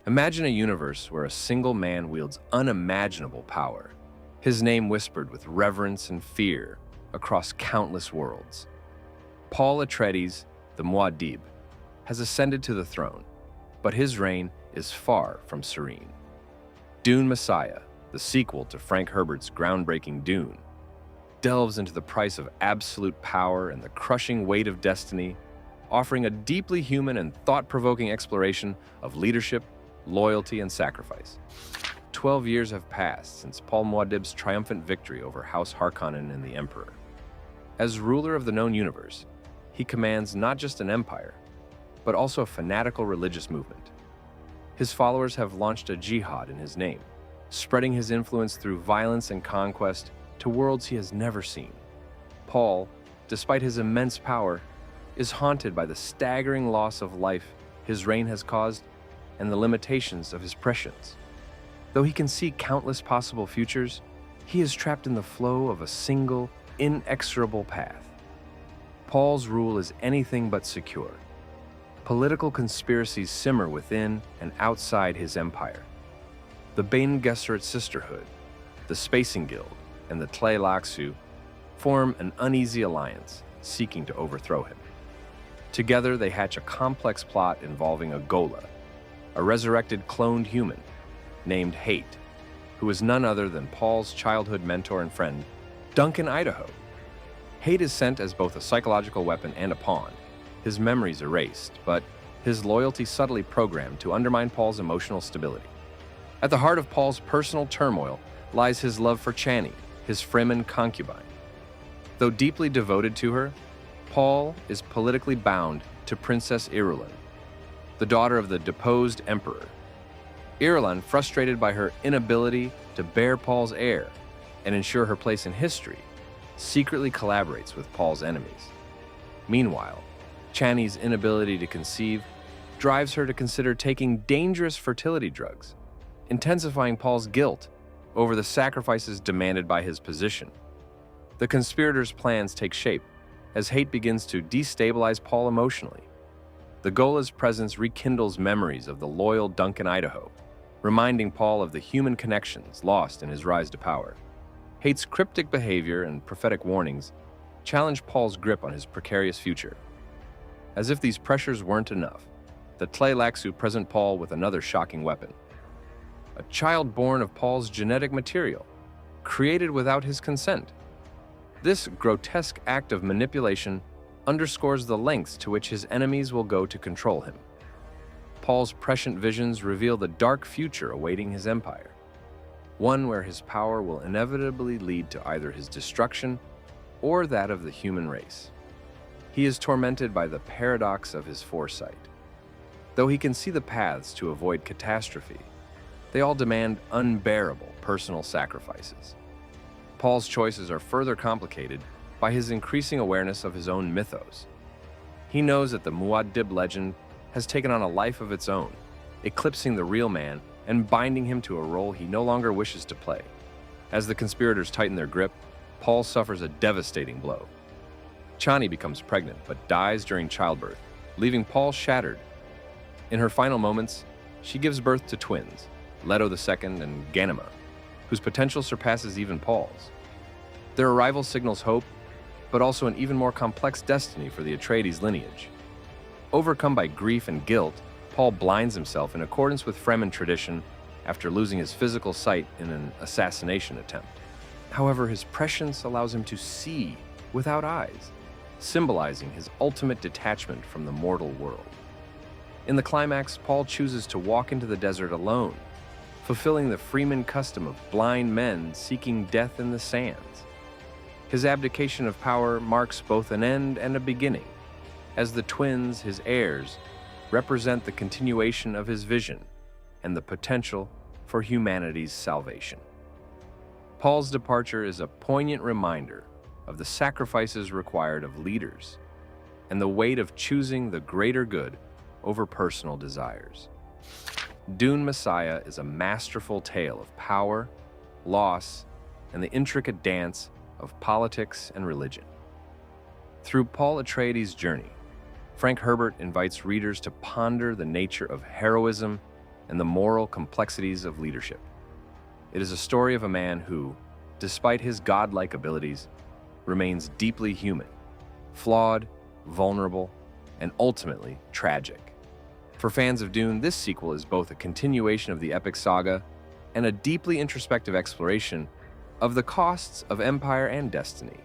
Imagine a universe where a single man wields unimaginable power, his name whispered with reverence and fear across countless worlds. Paul Atreides, the Muad'Dib, has ascended to the throne, but his reign is far from serene. Dune Messiah, the sequel to Frank Herbert's groundbreaking Dune, delves into the price of absolute power and the crushing weight of destiny, offering a deeply human and thought-provoking exploration of leadership, loyalty, and sacrifice. 12 years have passed since Paul Muad'Dib's triumphant victory over House Harkonnen and the Emperor. As ruler of the known universe, he commands not just an empire, but also a fanatical religious movement. His followers have launched a jihad in his name, spreading his influence through violence and conquest to worlds he has never seen. Paul, despite his immense power, is haunted by the staggering loss of life his reign has caused and the limitations of his prescience. Though he can see countless possible futures, he is trapped in the flow of a single, inexorable path. Paul's rule is anything but secure. Political conspiracies simmer within and outside his empire. The Bene Gesserit Sisterhood, the Spacing Guild, and the Tleilaxu form an uneasy alliance, seeking to overthrow him. Together, they hatch a complex plot involving a Ghola, a resurrected cloned human named Hate, who is none other than Paul's childhood mentor and friend, Duncan Idaho. Hate is sent as both a psychological weapon and a pawn, his memories erased, but his loyalty subtly programmed to undermine Paul's emotional stability. At the heart of Paul's personal turmoil lies his love for Chani, his Fremen concubine. Though deeply devoted to her, Paul is politically bound to Princess Irulan, the daughter of the deposed emperor. Irulan, frustrated by her inability to bear Paul's heir and ensure her place in history, secretly collaborates with Paul's enemies. Meanwhile, Chani's inability to conceive drives her to consider taking dangerous fertility drugs, intensifying Paul's guilt over the sacrifices demanded by his position. The conspirators' plans take shape as Hate begins to destabilize Paul emotionally. The Ghola's presence rekindles memories of the loyal Duncan Idaho, reminding Paul of the human connections lost in his rise to power. Hate's cryptic behavior and prophetic warnings challenge Paul's grip on his precarious future. As if these pressures weren't enough, the Tleilaxu present Paul with another shocking weapon. A child born of Paul's genetic material, created without his consent. This grotesque act of manipulation underscores the lengths to which his enemies will go to control him. Paul's prescient visions reveal the dark future awaiting his empire, one where his power will inevitably lead to either his destruction or that of the human race. He is tormented by the paradox of his foresight. Though he can see the paths to avoid catastrophe, they all demand unbearable personal sacrifices. Paul's choices are further complicated by his increasing awareness of his own mythos. He knows that the Muad'Dib legend has taken on a life of its own, eclipsing the real man and binding him to a role he no longer wishes to play. As the conspirators tighten their grip, Paul suffers a devastating blow. Chani becomes pregnant but dies during childbirth, leaving Paul shattered. In her final moments, she gives birth to twins, Leto II and Ganima, whose potential surpasses even Paul's. Their arrival signals hope, but also an even more complex destiny for the Atreides lineage. Overcome by grief and guilt, Paul blinds himself in accordance with Fremen tradition after losing his physical sight in an assassination attempt. However, his prescience allows him to see without eyes, symbolizing his ultimate detachment from the mortal world. In the climax, Paul chooses to walk into the desert alone, fulfilling the Fremen custom of blind men seeking death in the sands. His abdication of power marks both an end and a beginning, as the twins, his heirs, represent the continuation of his vision and the potential for humanity's salvation. Paul's departure is a poignant reminder of the sacrifices required of leaders and the weight of choosing the greater good over personal desires. Dune Messiah is a masterful tale of power, loss, and the intricate dance of politics and religion. Through Paul Atreides' journey, Frank Herbert invites readers to ponder the nature of heroism, and the moral complexities of leadership. It is a story of a man who, despite his godlike abilities, remains deeply human, flawed, vulnerable, and ultimately tragic. For fans of Dune, this sequel is both a continuation of the epic saga and a deeply introspective exploration of the costs of empire and destiny.